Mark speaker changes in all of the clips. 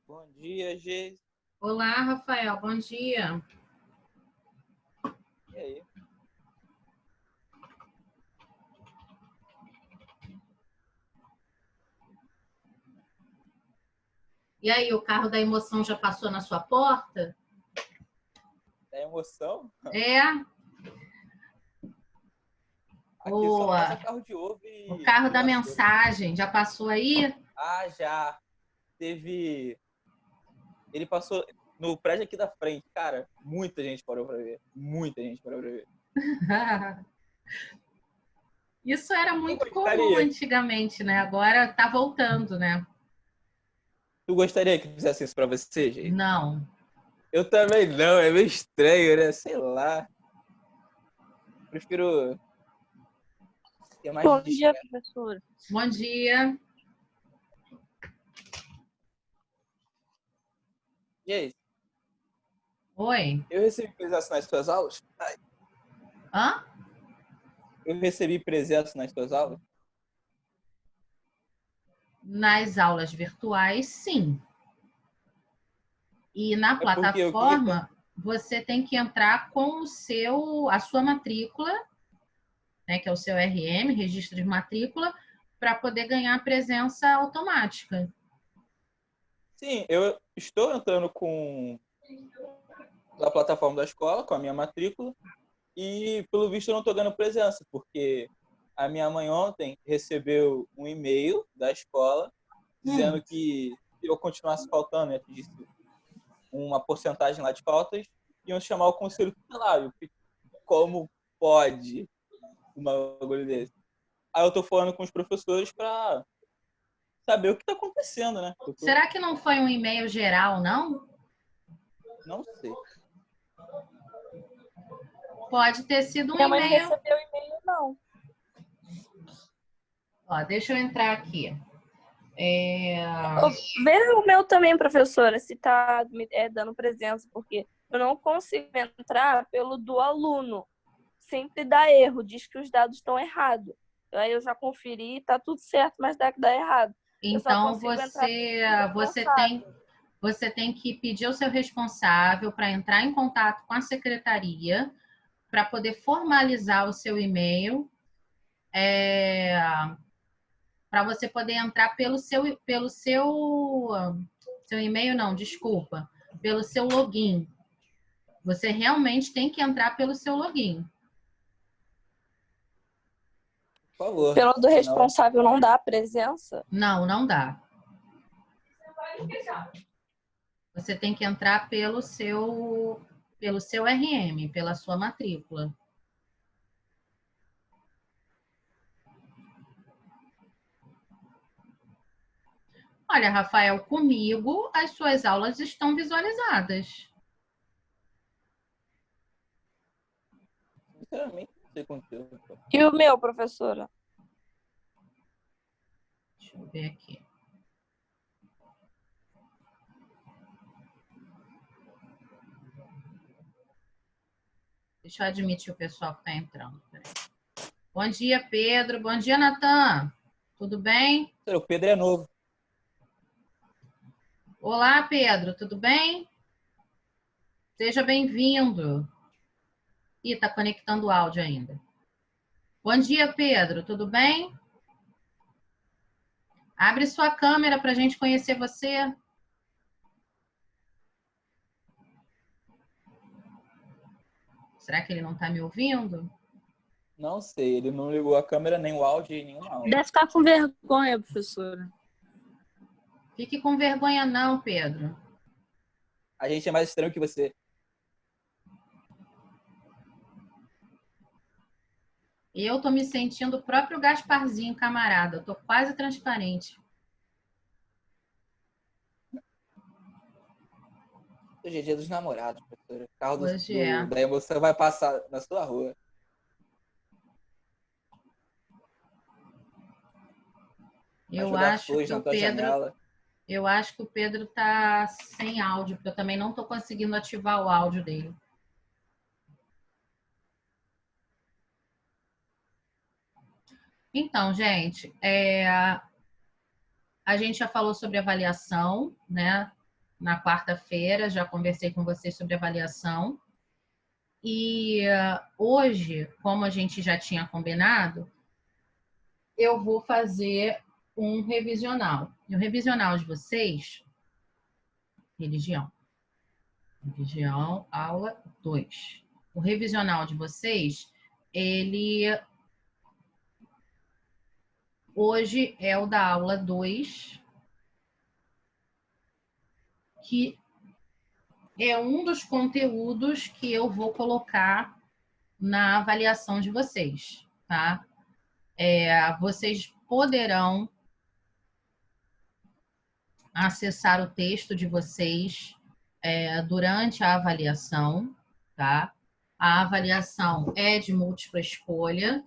Speaker 1: Bom dia, Geis.
Speaker 2: Olá, Rafael, bom dia.
Speaker 1: E aí?
Speaker 2: E aí, o carro da emoção já passou na sua porta?
Speaker 1: Da emoção?
Speaker 2: É,
Speaker 1: Aqui só
Speaker 2: o,
Speaker 1: passa carro de ovo
Speaker 2: o
Speaker 1: e
Speaker 2: carro da
Speaker 1: vassoura.
Speaker 2: mensagem já passou aí?
Speaker 1: Ah, já. Teve. Ele passou no prédio aqui da frente. Cara, muita gente parou pra ver. Muita gente parou pra ver.
Speaker 2: Isso era
Speaker 1: Tu
Speaker 2: muito comum
Speaker 1: gostaria?
Speaker 2: antigamente, né? Agora tá voltando, né?
Speaker 1: Tu gostaria que fizesse isso pra você, Geis?
Speaker 2: Não.
Speaker 1: Eu também não, é meio estranho, né? Sei lá. Prefiro ser mais
Speaker 3: Bom dia,
Speaker 1: discreto.
Speaker 3: professora.
Speaker 2: Bom dia.
Speaker 1: Geis,
Speaker 2: Oi.
Speaker 1: eu recebi presença nas tuas aulas? Ai,
Speaker 2: Hã?
Speaker 1: eu recebi presença nas tuas aulas?
Speaker 2: Nas aulas virtuais, sim. E na
Speaker 1: É porque o que que
Speaker 2: plataforma, você tem que entrar com a sua matrícula, né, que é o seu RM, registro de matrícula, para poder ganhar a presença automática.
Speaker 1: Sim, eu estou entrando com a plataforma da escola, com a minha matrícula, e pelo visto eu não estou ganhando presença, porque a minha mãe ontem recebeu um e-mail da escola dizendo que se eu continuasse faltando, né, atingisse uma porcentagem lá de faltas, iam chamar o conselho tutelar. Eu fiquei, como pode uma bagulho desse? Aí eu estou falando com os professores para saber o que está acontecendo, né?
Speaker 2: Será que não foi um e-mail geral, não?
Speaker 1: Não sei.
Speaker 2: Pode ter sido um
Speaker 3: Minha mãe não
Speaker 2: e-mail.
Speaker 3: recebeu e-mail, não.
Speaker 2: Ó, deixa eu entrar aqui.
Speaker 3: Vê o meu também, professora, se tá dando presença, porque eu não consigo entrar pelo do aluno. Sempre dá erro, diz que os dados estão errados. Aí eu já conferi, tá tudo certo, mas dá errado. Eu só
Speaker 2: Então
Speaker 3: consigo entrar
Speaker 2: você,
Speaker 3: pelo
Speaker 2: você
Speaker 3: responsável.
Speaker 2: tem, você tem que pedir ao seu responsável para entrar em contato com a secretaria para poder formalizar o seu e-mail, para você poder entrar seu e-mail, não, desculpa, pelo seu login. Você realmente tem que entrar pelo seu login.
Speaker 1: Por favor.
Speaker 3: Pelo do
Speaker 1: Senão
Speaker 3: responsável não dá presença?
Speaker 2: Não, não dá. Você tem que entrar pelo seu RM, pela sua matrícula. Olha, Rafael, comigo as suas aulas estão visualizadas.
Speaker 1: sinceramente, não sei conteúdo.
Speaker 3: E o meu, professora?
Speaker 2: Deixa eu ver aqui. Deixa eu admitir o pessoal que está entrando. Peraí. Bom dia, Pedro. Bom dia, Natan. Tudo bem?
Speaker 1: O Pedro é novo.
Speaker 2: Olá, Pedro. Tudo bem? Seja bem-vindo. Ih, está conectando o áudio ainda. Bom dia, Pedro. Tudo bem? Abre sua câmera para a gente conhecer você. Será que ele não está me ouvindo?
Speaker 1: Não sei, ele não ligou a câmera, nem o áudio e nenhuma aula.
Speaker 3: Deve estar com vergonha, professora.
Speaker 2: Fique com vergonha não, Pedro.
Speaker 1: A gente é mais estranho que você.
Speaker 2: Eu tô me sentindo o próprio Gasparzinho, camarada. Eu tô quase transparente.
Speaker 1: Hoje é dia dos namorados, professora. O carro
Speaker 2: Hoje é.
Speaker 1: da emoção vai passar na sua rua. Vai
Speaker 2: Eu
Speaker 1: jogar
Speaker 2: acho
Speaker 1: flores
Speaker 2: que
Speaker 1: na
Speaker 2: o
Speaker 1: tua
Speaker 2: Pedro,
Speaker 1: janela.
Speaker 2: eu acho que o Pedro tá sem áudio, porque eu também não tô conseguindo ativar o áudio dele. Então, gente, a gente já falou sobre avaliação, né? na quarta-feira, já conversei com vocês sobre avaliação. E hoje, como a gente já tinha combinado, eu vou fazer um revisional. E o revisional de vocês, religião, aula 2. O revisional de vocês, ele hoje é o da aula 2, que é um dos conteúdos que eu vou colocar na avaliação de vocês, tá? Vocês poderão acessar o texto de vocês durante a avaliação, tá? A avaliação é de múltipla escolha.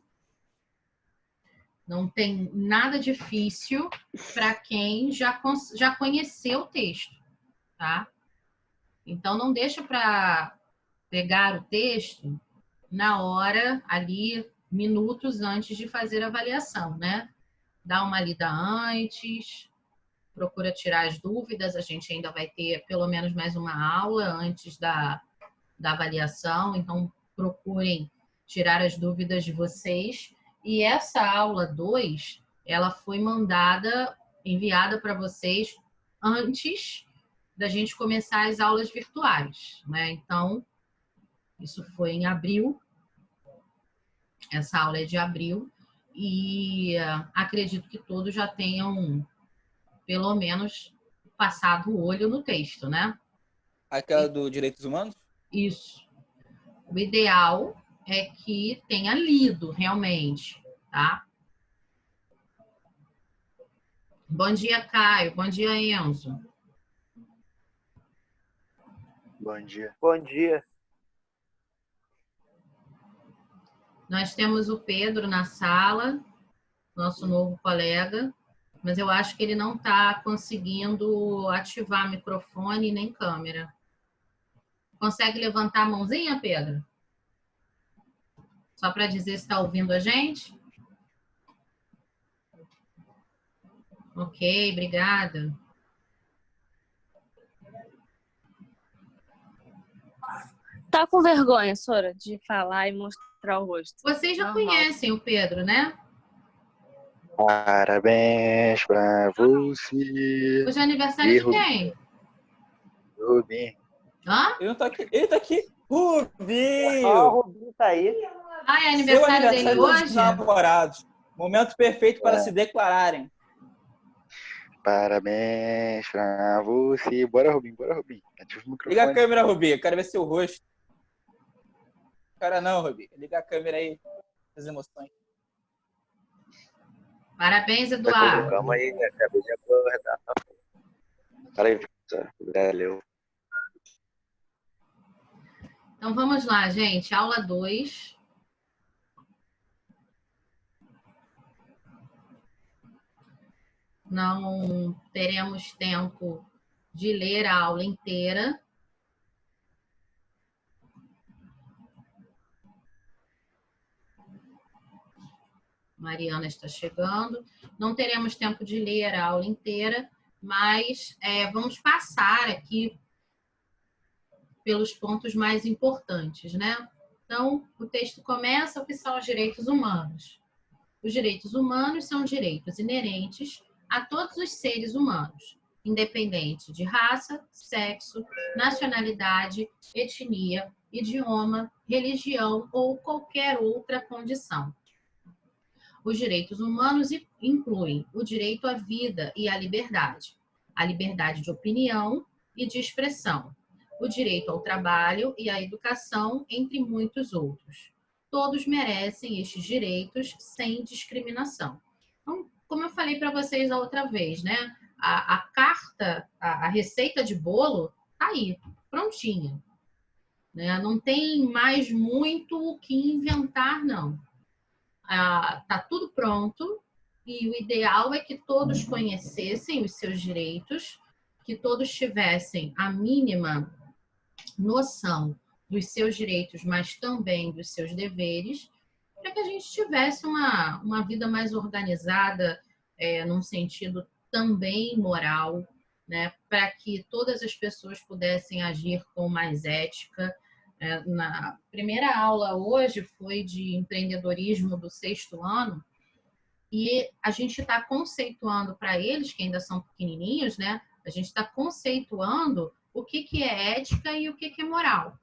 Speaker 2: Não tem nada difícil para quem já conheceu o texto, tá? Então, não deixa para pegar o texto na hora, ali, minutos antes de fazer a avaliação, né? Dá uma lida antes, procura tirar as dúvidas. A gente ainda vai ter pelo menos mais uma aula antes da avaliação, então procurem tirar as dúvidas de vocês. E essa aula 2, ela foi enviada para vocês antes da gente começar as aulas virtuais, né? Então, isso foi em abril, essa aula é de abril, e acredito que todos já tenham, pelo menos, passado o olho no texto, né?
Speaker 1: Aquela do Direitos Humanos?
Speaker 2: Isso. O ideal é que tenha lido realmente, tá? Bom dia, Caio. Bom dia, Enzo.
Speaker 4: Bom dia.
Speaker 5: Bom dia.
Speaker 2: Nós temos o Pedro na sala, nosso novo colega, mas eu acho que ele não está conseguindo ativar microfone nem câmera. Consegue levantar a mãozinha, Pedro? Só para dizer se está ouvindo a gente? Ok, obrigada.
Speaker 3: Tá com vergonha, Sora, de falar e mostrar o rosto?
Speaker 2: Vocês já
Speaker 3: Normal.
Speaker 2: conhecem o Pedro, né?
Speaker 4: Parabéns pra você.
Speaker 2: Hoje é aniversário de quem?
Speaker 4: Rubinho.
Speaker 2: Hã?
Speaker 1: Ele não tá aqui. Ele tá aqui.
Speaker 5: Ó, o
Speaker 1: Rubinho!
Speaker 5: Rubinho tá aí.
Speaker 2: Ah, é
Speaker 1: Seu
Speaker 2: aniversário dele
Speaker 1: aniversário dos
Speaker 2: hoje?
Speaker 1: namorados. Momento perfeito para se declararem.
Speaker 4: Parabéns pra você. Bora, Rubinho, bora, Rubinho. Ativa o microfone.
Speaker 1: Liga a câmera, Rubinho. Eu quero ver seu rosto. Cara, não, Rubinho. Liga a câmera aí. As emoções.
Speaker 2: Parabéns, Eduardo.
Speaker 4: Calma aí, acabei de acordar. Fala aí, Victor. Valeu.
Speaker 2: Então, vamos lá, gente. Aula 2. Não teremos tempo de ler a aula inteira. Mariana está chegando. Não teremos tempo de ler a aula inteira, mas vamos passar aqui pelos pontos mais importantes, né? Então, o texto começa: o que são os direitos humanos? Os direitos humanos são direitos inerentes a todos os seres humanos, independente de raça, sexo, nacionalidade, etnia, idioma, religião ou qualquer outra condição. Os direitos humanos incluem o direito à vida e à liberdade, a liberdade de opinião e de expressão, o direito ao trabalho e à educação, entre muitos outros. Todos merecem estes direitos sem discriminação. Então, como eu falei para vocês a outra vez, né? A carta, a receita de bolo tá aí, prontinha. Né? Não tem mais muito o que inventar, não. Tá tudo pronto e o ideal é que todos conhecessem os seus direitos, que todos tivessem a mínima noção dos seus direitos, mas também dos seus deveres, para que a gente tivesse uma vida mais organizada, num sentido também moral, né, para que todas as pessoas pudessem agir com mais ética. Na primeira aula hoje foi de empreendedorismo do 6º ano, e a gente está conceituando para eles, que ainda são pequenininhos, né, a gente está conceituando o que é ética e o que é moral.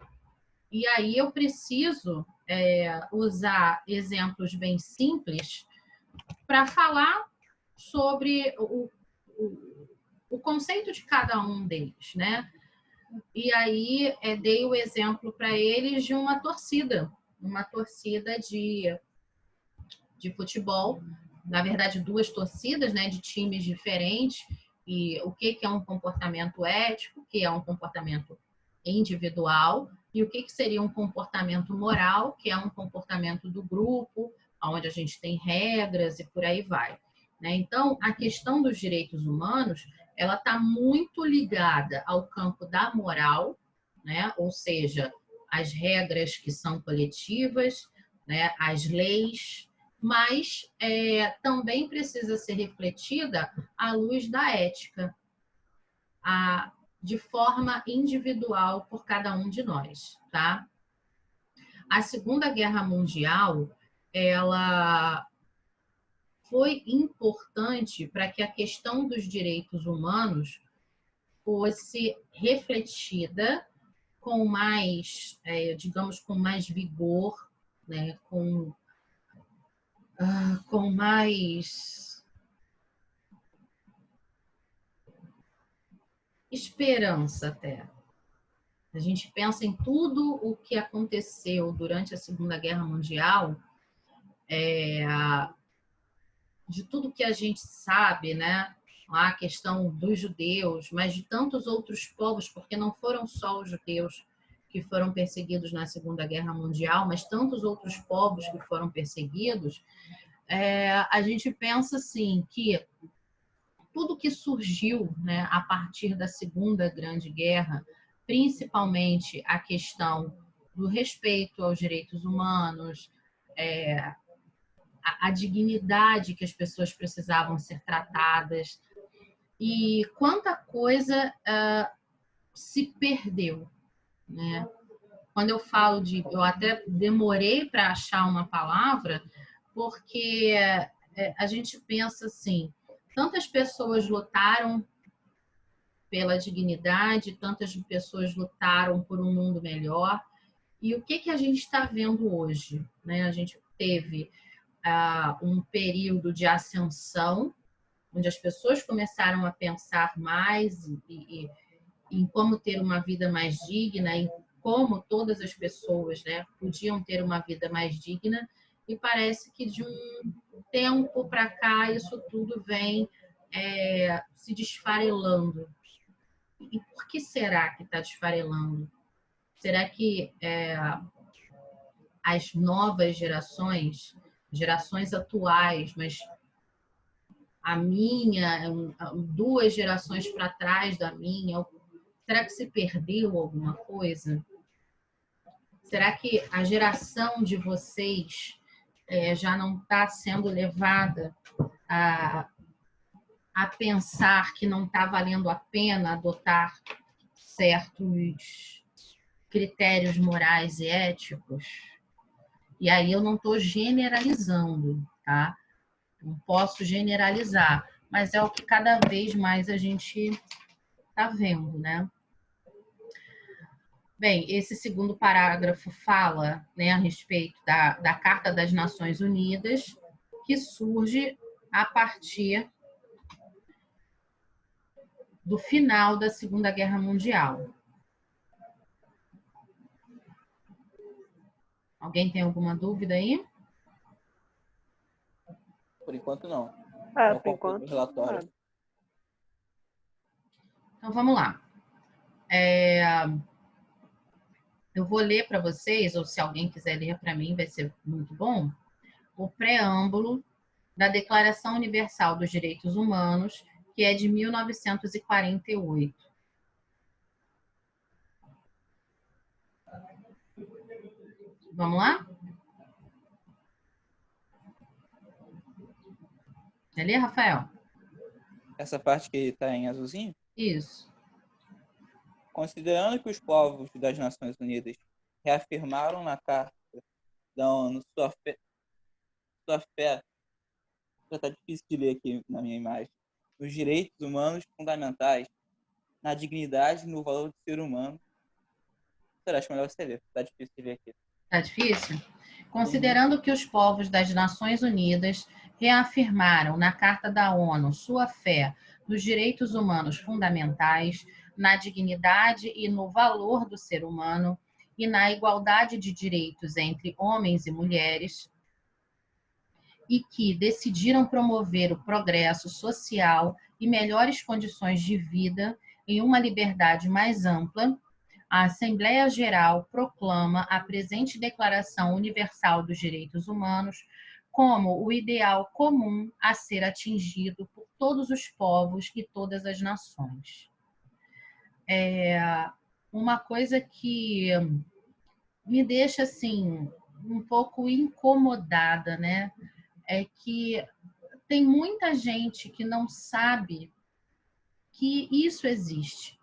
Speaker 2: E aí eu preciso usar exemplos bem simples para falar sobre o conceito de cada um deles, né? E aí dei o exemplo para eles de uma torcida de futebol, na verdade 2 torcidas, né, de times diferentes, e o que é um comportamento ético, o que é um comportamento individual, e o que seria um comportamento moral, que é um comportamento do grupo, onde a gente tem regras e por aí vai. Então, a questão dos direitos humanos, ela está muito ligada ao campo da moral, né? Ou seja, as regras que são coletivas, né? As leis, mas também precisa ser refletida à luz da ética, de forma individual por cada um de nós, tá? A Segunda Guerra Mundial, ela foi importante para que a questão dos direitos humanos fosse refletida com mais, digamos, com mais vigor, né? com mais esperança até. A gente pensa em tudo o que aconteceu durante a Segunda Guerra Mundial, de tudo que a gente sabe, né? A questão dos judeus, mas de tantos outros povos, porque não foram só os judeus que foram perseguidos na Segunda Guerra Mundial, mas tantos outros povos que foram perseguidos, a gente pensa assim que tudo que surgiu, né, a partir da Segunda Grande Guerra, principalmente a questão do respeito aos direitos humanos, a dignidade que as pessoas precisavam ser tratadas, e quanta coisa se perdeu, né? Quando eu falo eu até demorei para achar uma palavra, porque a gente pensa assim, tantas pessoas lutaram pela dignidade, tantas pessoas lutaram por um mundo melhor, e o que a gente está vendo hoje, né? A gente teve um período de ascensão, onde as pessoas começaram a pensar mais em como ter uma vida mais digna, em como todas as pessoas, né, podiam ter uma vida mais digna, e parece que de um tempo para cá isso tudo vem se desfarelando. E por que será que está desfarelando? Será que as novas gerações atuais, mas a minha, 2 gerações para trás da minha, será que se perdeu alguma coisa? Será que a geração de vocês já não está sendo levada a pensar que não está valendo a pena adotar certos critérios morais e éticos? E aí eu não estou generalizando, tá? Não posso generalizar, mas é o que cada vez mais a gente está vendo, né? Bem, esse segundo parágrafo fala, né, a respeito da Carta das Nações Unidas, que surge a partir do final da Segunda Guerra Mundial. Alguém tem alguma dúvida aí?
Speaker 1: Por enquanto, não.
Speaker 3: Por enquanto,
Speaker 1: relatório.
Speaker 2: Então, vamos lá. Eu vou ler para vocês, ou se alguém quiser ler para mim, vai ser muito bom, o preâmbulo da Declaração Universal dos Direitos Humanos, que é de 1948. Vamos lá? Quer ler, Rafael?
Speaker 1: Essa parte que está em azulzinho?
Speaker 2: Isso.
Speaker 1: Considerando que os povos das Nações Unidas reafirmaram na Carta da ONU sua fé, já está difícil de ler aqui na minha imagem, nos direitos humanos fundamentais, na dignidade e no valor do ser humano. Será acho melhor você ler, está difícil de ler aqui.
Speaker 2: Tá difícil? Considerando que os povos das Nações Unidas reafirmaram na Carta da ONU sua fé nos direitos humanos fundamentais, na dignidade e no valor do ser humano e na igualdade de direitos entre homens e mulheres, e que decidiram promover o progresso social e melhores condições de vida em uma liberdade mais ampla, a Assembleia Geral proclama a presente Declaração Universal dos Direitos Humanos como o ideal comum a ser atingido por todos os povos e todas as nações. Uma coisa que me deixa assim um pouco incomodada, né? É que tem muita gente que não sabe que isso existe,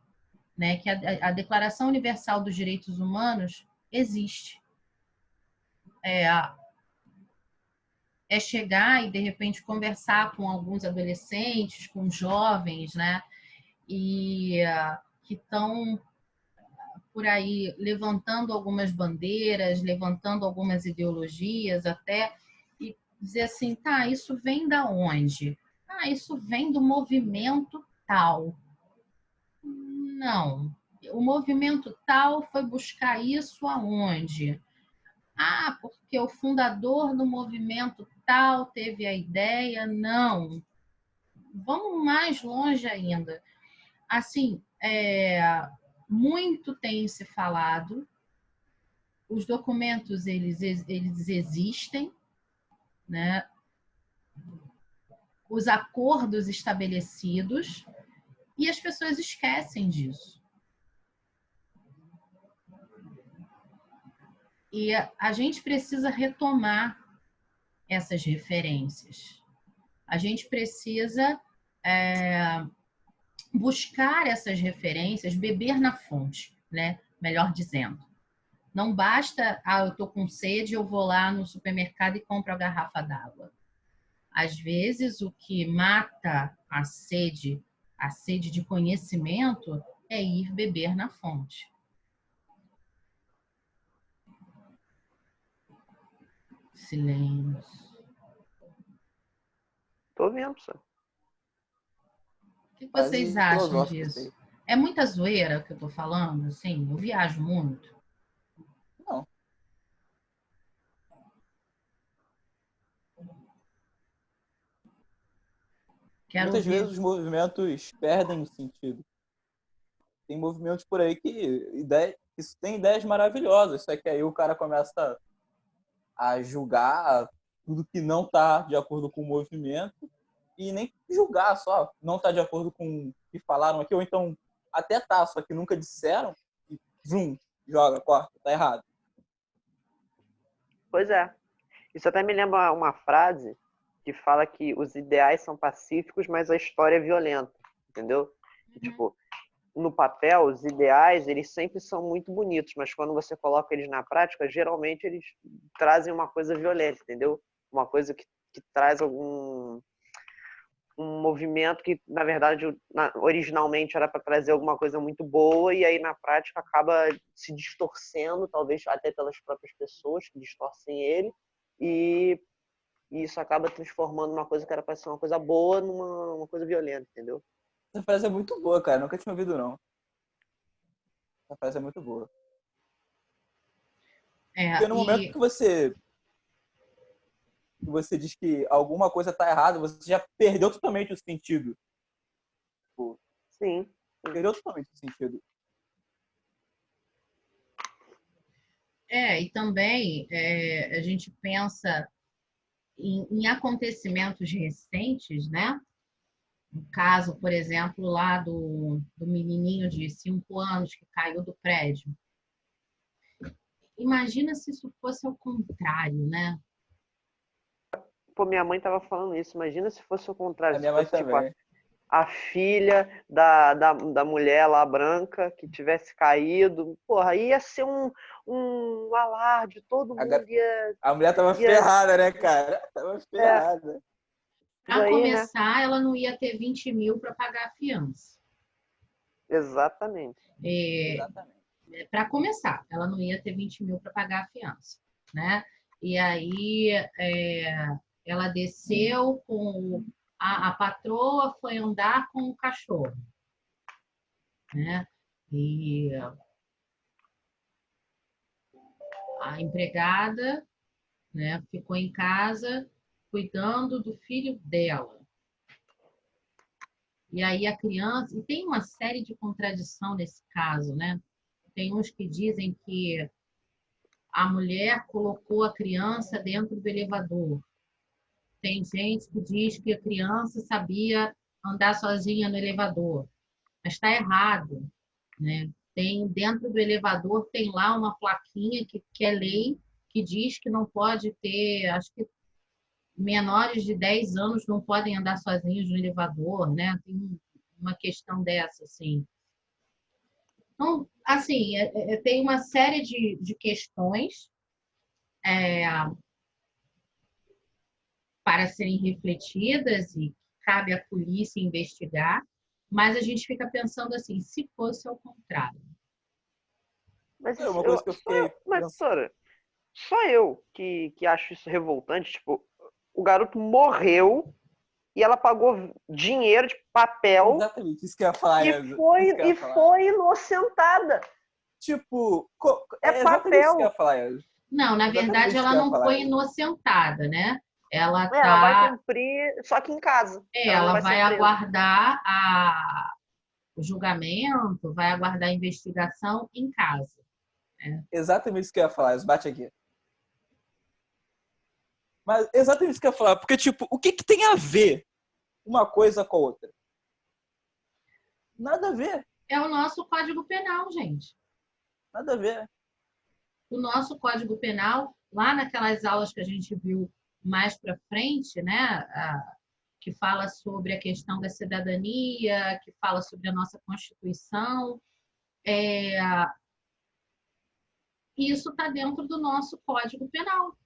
Speaker 2: né? Que a Declaração Universal dos Direitos Humanos existe. É chegar e, de repente, conversar com alguns adolescentes, com jovens, né? E que estão por aí levantando algumas bandeiras, levantando algumas ideologias até, e dizer assim, tá, isso vem da onde? Ah, isso vem do movimento tal. Não. O movimento tal foi buscar isso aonde? Ah, porque o fundador do movimento tal teve a ideia. Não. Vamos mais longe ainda. Assim, muito tem se falado, os documentos eles existem, né? Os acordos estabelecidos, e as pessoas esquecem disso. E a gente precisa retomar essas referências. A gente precisa buscar essas referências, beber na fonte, né? Melhor dizendo. Não basta, eu estou com sede, eu vou lá no supermercado e compro a garrafa d'água. Às vezes, o que mata a sede de conhecimento, é ir beber na fonte. Silêncio.
Speaker 4: Tô vendo, só.
Speaker 2: O que vocês
Speaker 1: Quase
Speaker 2: acham
Speaker 1: filosófico
Speaker 2: disso?
Speaker 1: isso aí.
Speaker 2: É muita zoeira que eu tô falando? Assim, eu viajo muito.
Speaker 1: Não.
Speaker 2: Quero
Speaker 1: Muitas
Speaker 2: ouvir.
Speaker 1: vezes os movimentos perdem o sentido. Tem movimentos por aí que tem ideias maravilhosas, só que aí o cara começa a julgar tudo que não está de acordo com o movimento, e nem julgar só, não está de acordo com o que falaram aqui, ou então até tá, só que nunca disseram, e zoom, joga, corta, tá errado.
Speaker 4: Pois é. Isso até me lembra uma frase que fala que os ideais são pacíficos, mas a história é violenta, entendeu? E, tipo, no papel, os ideais, eles sempre são muito bonitos, mas quando você coloca eles na prática, geralmente eles trazem uma coisa violenta, entendeu? Uma coisa que traz um movimento que, na verdade, originalmente era para trazer alguma coisa muito boa, e aí na prática acaba se distorcendo, talvez até pelas próprias pessoas que distorcem ele, e isso acaba transformando uma coisa que era para ser uma coisa boa numa coisa violenta, entendeu?
Speaker 1: Essa frase é muito boa, cara, nunca tinha ouvido, não. Essa frase é muito boa. Porque no momento que você diz que alguma coisa está errada, você já perdeu totalmente o sentido. Tipo,
Speaker 4: sim.
Speaker 1: Perdeu totalmente o sentido.
Speaker 2: E também a gente pensa em acontecimentos recentes, né? No caso, por exemplo, lá do menininho de 5 anos que caiu do prédio. Imagina se isso fosse ao contrário, né?
Speaker 4: Pô, minha mãe tava falando isso. Imagina se fosse o contrário.
Speaker 1: A
Speaker 4: Se
Speaker 1: minha mãe
Speaker 4: fosse, tipo,
Speaker 1: também.
Speaker 4: a filha da mulher lá branca que tivesse caído, porra, ia ser um alarde, todo mundo ia...
Speaker 1: A mulher tava ferrada, né, cara? Tava ferrada.
Speaker 2: Para
Speaker 4: Daí, né?
Speaker 2: começar, ela não ia ter 20 mil para pagar a fiança.
Speaker 4: Exatamente.
Speaker 1: Exatamente.
Speaker 2: Para começar, ela não ia ter 20 mil para pagar a fiança, né? E aí ela desceu com a patroa foi andar com o cachorro, né? E a empregada, né, ficou em casa cuidando do filho dela. E aí a criança, e tem uma série de contradição nesse caso, né? Tem uns que dizem que a mulher colocou a criança dentro do elevador. Tem gente que diz que a criança sabia andar sozinha no elevador, mas está errado, né? Tem dentro do elevador tem lá uma plaquinha que é lei que diz que não pode ter, acho que menores de 10 anos não podem andar sozinhos no elevador, né? Tem uma questão dessa, assim. Então, assim, tem uma série de questões para serem refletidas e cabe à polícia investigar, mas a gente fica pensando assim, se fosse ao contrário.
Speaker 4: Mas
Speaker 1: É uma coisa que eu fiquei
Speaker 4: mas,
Speaker 1: pensando.
Speaker 4: Sora, só eu que acho isso revoltante. Tipo, o garoto morreu e ela pagou dinheiro de papel
Speaker 1: Exatamente, isso que eu ia falar,
Speaker 4: e
Speaker 1: Enzo.
Speaker 4: foi,
Speaker 1: Isso que eu ia
Speaker 4: e
Speaker 1: falar.
Speaker 4: foi inocentada.
Speaker 1: Tipo,
Speaker 4: É
Speaker 1: exatamente isso que eu
Speaker 4: papel.
Speaker 1: ia falar, Enzo.
Speaker 2: Não, na
Speaker 1: Exatamente
Speaker 2: verdade,
Speaker 1: isso
Speaker 2: ela
Speaker 1: que eu ia
Speaker 2: não
Speaker 1: falar,
Speaker 2: foi
Speaker 1: Enzo.
Speaker 2: inocentada, né? Ela
Speaker 4: Ela vai cumprir, só que em casa. Ela não
Speaker 2: ela
Speaker 4: vai
Speaker 2: vai
Speaker 4: ser presa.
Speaker 2: aguardar o julgamento, vai aguardar a investigação em casa.
Speaker 1: Exatamente isso que eu ia falar, Enzo. Bate aqui. Mas exatamente isso que eu ia falar. Porque, tipo, o que tem a ver uma coisa com a outra? Nada a ver.
Speaker 2: É o nosso Código Penal, gente.
Speaker 1: Nada a ver.
Speaker 2: O nosso Código Penal, lá naquelas aulas que a gente viu mais para frente, né, que fala sobre a questão da cidadania, que fala sobre a nossa Constituição, isso está dentro do nosso Código Penal.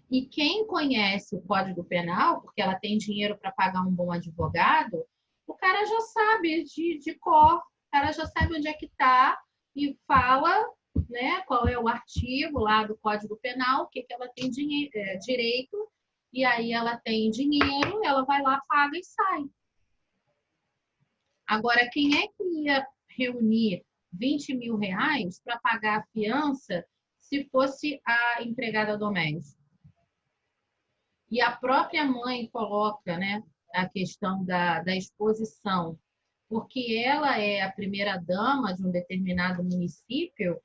Speaker 2: E quem conhece o Código Penal, porque ela tem dinheiro para pagar um bom advogado, o cara já sabe de cor, o cara já sabe onde é que está e fala, né, qual é o artigo lá do Código Penal, o que ela tem direito, e aí ela tem dinheiro, ela vai lá, paga e sai. Agora, quem é que ia reunir 20 mil reais para pagar a fiança se fosse a empregada doméstica? E a própria mãe coloca, né, a questão da exposição, porque ela é a primeira dama de um determinado município,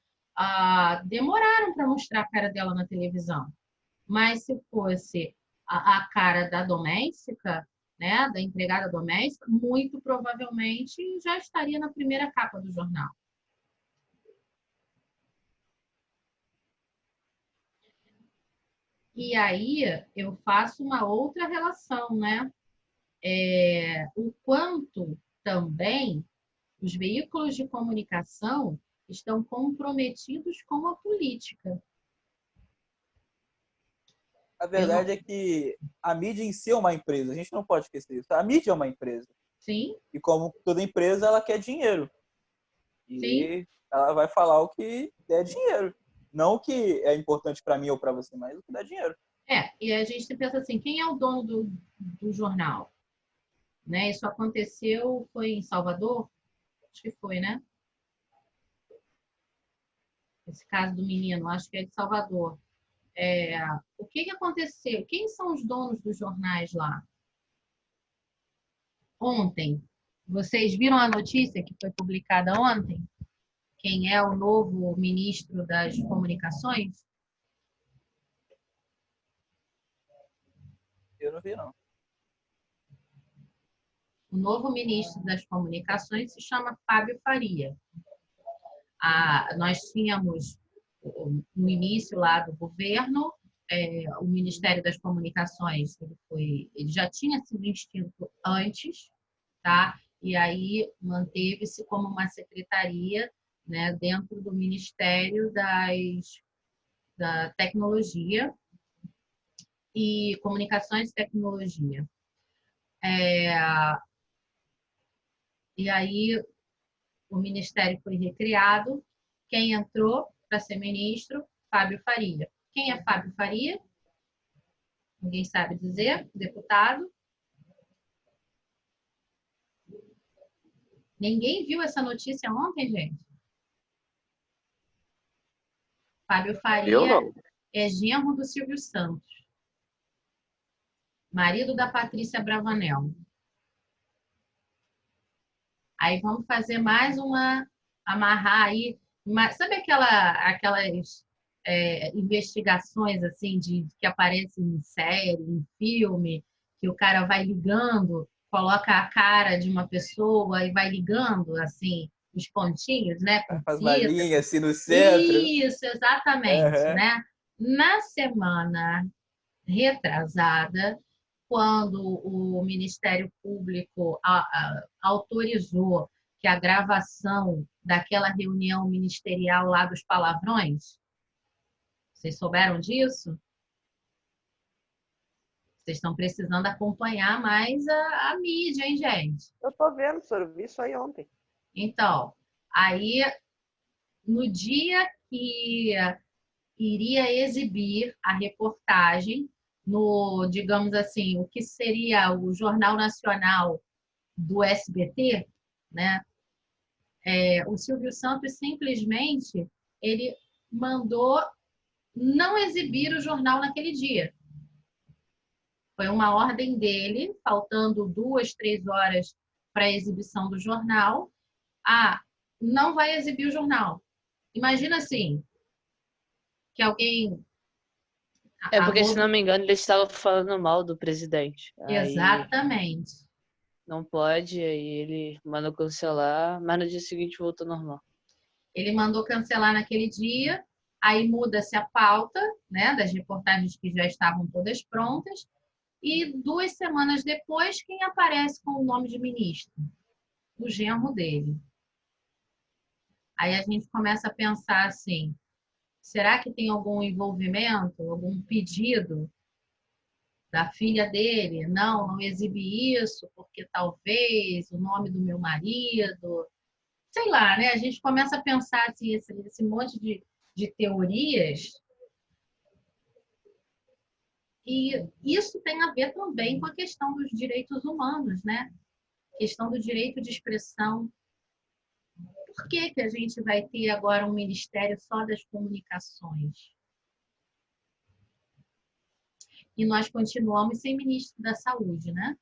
Speaker 2: demoraram para mostrar a cara dela na televisão. Mas se fosse a cara da doméstica, né, da empregada doméstica, muito provavelmente já estaria na primeira capa do jornal. E aí eu faço uma outra relação, né? O quanto também os veículos de comunicação estão comprometidos com a política.
Speaker 1: A verdade é que a mídia em si é uma empresa. A gente não pode esquecer isso. A mídia é uma empresa.
Speaker 2: Sim.
Speaker 1: E como toda empresa, ela quer dinheiro. E
Speaker 2: Sim.
Speaker 1: ela vai falar o que der dinheiro. Não o que é importante para mim ou para você, mas o que dá dinheiro.
Speaker 2: E a gente pensa assim, quem é o dono do jornal? Né? Isso aconteceu, foi em Salvador? Acho que foi, né? Esse caso do menino, acho que é de Salvador. O que aconteceu? Quem são os donos dos jornais lá? Ontem, vocês viram a notícia que foi publicada ontem? Quem é o novo ministro das Comunicações?
Speaker 1: Eu não vi, não.
Speaker 2: O novo ministro das Comunicações se chama Fábio Faria. Nós tínhamos, no início lá do governo, o Ministério das Comunicações ele já tinha sido extinto antes, tá? E aí manteve-se como uma secretaria, né, dentro do Ministério da Tecnologia e Comunicações e Tecnologia. E aí o Ministério foi recriado. Quem entrou para ser ministro? Fábio Faria. Quem é Fábio Faria? Ninguém sabe dizer. Deputado. Ninguém viu essa notícia ontem, gente? Fábio
Speaker 4: Eu
Speaker 2: Faria
Speaker 4: não.
Speaker 2: é genro do Silvio Santos, marido da Patrícia Bravanel. Aí vamos fazer mais amarrar aí, sabe aquelas investigações assim que aparecem em série, em filme, que o cara vai ligando, coloca a cara de uma pessoa e vai ligando assim os pontinhos, né, com
Speaker 1: Faz uma
Speaker 2: fita.
Speaker 1: linha assim no centro.
Speaker 2: Isso, exatamente,
Speaker 1: Uhum.
Speaker 2: né? Na semana retrasada, quando o Ministério Público autorizou que a gravação daquela reunião ministerial lá dos palavrões, vocês souberam disso? Vocês estão precisando acompanhar mais a mídia, hein, gente?
Speaker 4: Eu tô vendo, professor, eu vi isso aí ontem.
Speaker 2: Então, aí, no dia que iria exibir a reportagem no, digamos assim, o que seria o Jornal Nacional do SBT, né? O Silvio Santos simplesmente ele mandou não exibir o jornal naquele dia. Foi uma ordem dele, faltando 2, 3 horas para a exibição do jornal. Não vai exibir o jornal. Imagina assim, que alguém...
Speaker 5: É porque, se não me engano, eles estavam falando mal do presidente. Aí
Speaker 2: Exatamente.
Speaker 5: não pode, aí ele mandou cancelar, mas no dia seguinte voltou normal.
Speaker 2: Ele mandou cancelar naquele dia, aí muda-se a pauta, né, das reportagens que já estavam todas prontas, e 2 semanas depois, quem aparece com o nome de ministro? O genro dele. Aí a gente começa a pensar assim, será que tem algum envolvimento, algum pedido da filha dele? Não exibe isso, porque talvez o nome do meu marido... Sei lá, né? A gente começa a pensar assim, esse monte de teorias, e isso tem a ver também com a questão dos direitos humanos, né? Questão do direito de expressão. Por que a gente vai ter agora um ministério só das comunicações? E nós continuamos sem ministro da Saúde, né?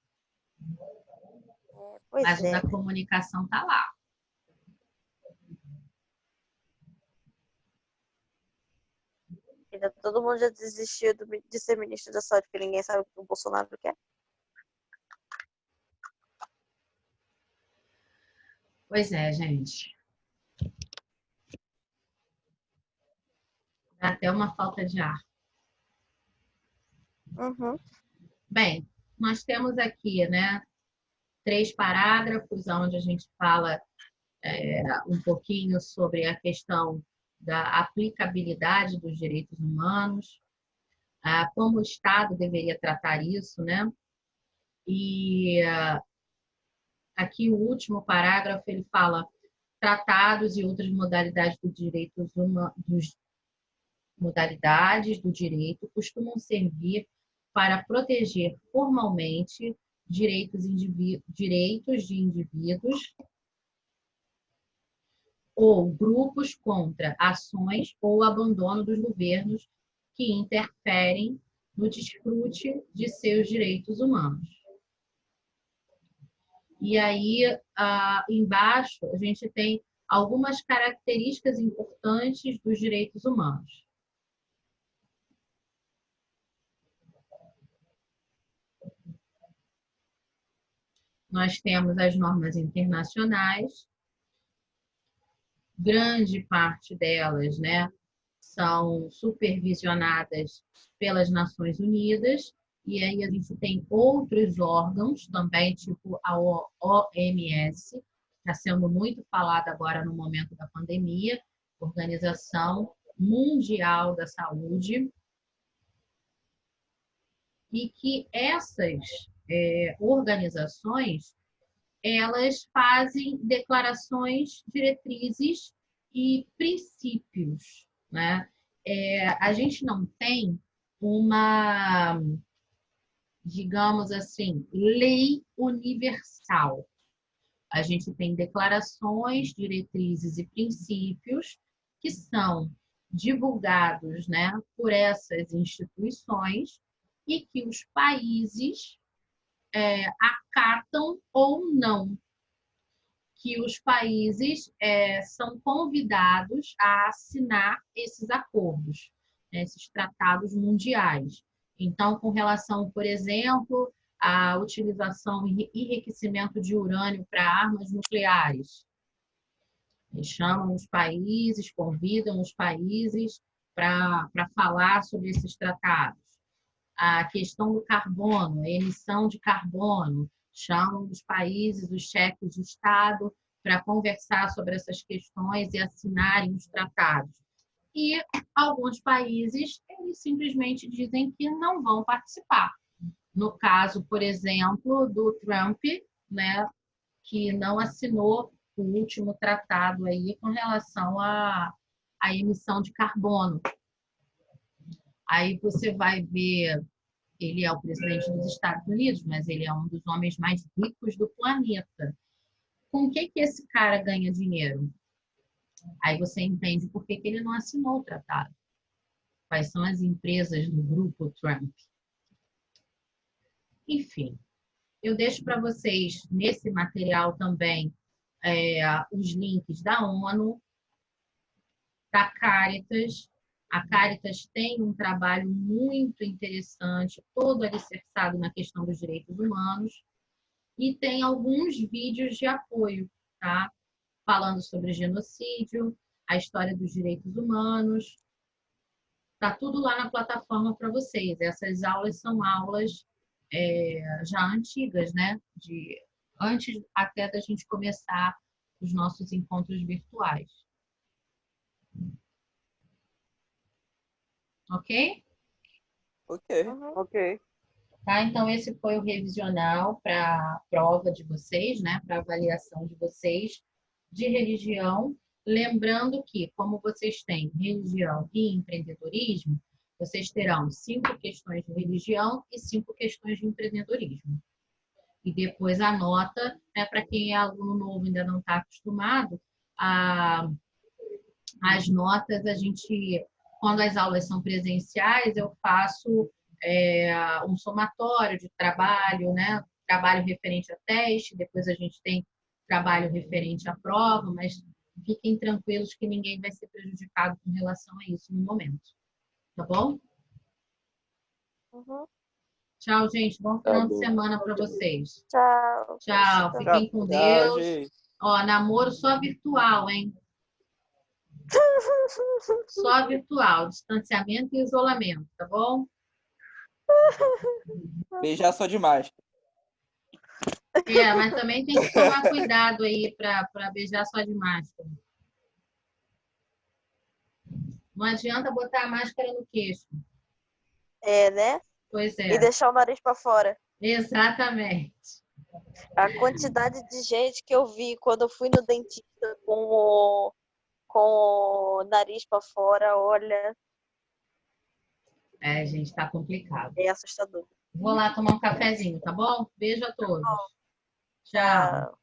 Speaker 2: Mas o da comunicação está lá.
Speaker 3: Todo mundo já desistiu de ser ministro da Saúde, porque ninguém sabe o que o Bolsonaro quer.
Speaker 2: Pois é, gente. Dá até uma falta de ar.
Speaker 3: Uhum.
Speaker 2: Bem, nós temos aqui, né, 3 parágrafos onde a gente fala um pouquinho sobre a questão da aplicabilidade dos direitos humanos, como o Estado deveria tratar isso, né? E aqui o último parágrafo ele fala tratados e outras modalidades modalidades do direito costumam servir para proteger formalmente direitos de indivíduos ou grupos contra ações ou abandono dos governos que interferem no desfrute de seus direitos humanos. E aí, embaixo, a gente tem algumas características importantes dos direitos humanos. Nós temos as normas internacionais, grande parte delas, né, são supervisionadas pelas Nações Unidas, E aí a gente tem outros órgãos também, tipo a OMS, está sendo muito falada agora no momento da pandemia, Organização Mundial da Saúde, e que essas organizações, elas fazem declarações, diretrizes e princípios, né? A gente não tem uma, digamos assim, lei universal. A gente tem declarações, diretrizes e princípios que são divulgados, né, por essas instituições e que os países acatam ou não, que os países são convidados a assinar esses acordos, né, esses tratados mundiais. Então, com relação, por exemplo, à utilização e enriquecimento de urânio para armas nucleares, eles chamam os países, convidam os países para falar sobre esses tratados. A questão do carbono, a emissão de carbono, chamam os países, os chefes de Estado, para conversar sobre essas questões e assinarem os tratados. E alguns países, eles simplesmente dizem que não vão participar. No caso, por exemplo, do Trump, né, que não assinou o último tratado aí com relação à emissão de carbono. Aí você vai ver, ele é o presidente dos Estados Unidos, mas ele é um dos homens mais ricos do planeta. Com o que esse cara ganha dinheiro? Aí você entende por que ele não assinou o tratado. Quais são as empresas do grupo Trump. Enfim, eu deixo para vocês, nesse material também, os links da ONU, da Caritas. A Caritas tem um trabalho muito interessante, todo alicerçado na questão dos direitos humanos, e tem alguns vídeos de apoio, tá? Falando sobre genocídio, a história dos direitos humanos. Tá tudo lá na plataforma para vocês. Essas aulas são aulas já antigas, né? Antes até da gente começar os nossos encontros virtuais. Ok?
Speaker 1: Ok.
Speaker 4: Ok.
Speaker 2: Tá? Então, esse foi o revisional para a prova de vocês, né? Para a avaliação de vocês de religião. Lembrando que, como vocês têm religião e empreendedorismo, vocês terão 5 questões de religião e 5 questões de empreendedorismo. E depois a nota, né, para quem é aluno novo e ainda não está acostumado, as notas, a gente, quando as aulas são presenciais, eu faço um somatório de trabalho, né? Trabalho referente a teste, depois a gente tem trabalho referente à prova, mas fiquem tranquilos que ninguém vai ser prejudicado com relação a isso no momento. Tá bom?
Speaker 3: Uhum.
Speaker 2: Tchau, gente. Bom
Speaker 1: Tá
Speaker 2: final de
Speaker 1: bom.
Speaker 2: semana para vocês.
Speaker 3: Tchau.
Speaker 2: Tchau.
Speaker 3: Você
Speaker 2: Fiquem com
Speaker 1: Tchau,
Speaker 2: Deus.
Speaker 1: gente.
Speaker 2: Ó, namoro só virtual, hein? Só virtual. Distanciamento e isolamento, tá bom?
Speaker 1: Beijar só de máscara.
Speaker 2: Mas também tem que tomar cuidado aí para beijar só de máscara. Não adianta botar a máscara no queixo.
Speaker 3: né?
Speaker 2: Pois
Speaker 3: E
Speaker 2: é,
Speaker 3: deixar o nariz pra fora.
Speaker 2: exatamente.
Speaker 3: A quantidade de gente que eu vi quando eu fui no dentista com o nariz pra fora, olha,
Speaker 2: Gente, tá complicado.
Speaker 3: é assustador.
Speaker 2: Vou lá tomar um cafezinho, tá bom? Beijo a todos. Tchau.
Speaker 3: Tchau.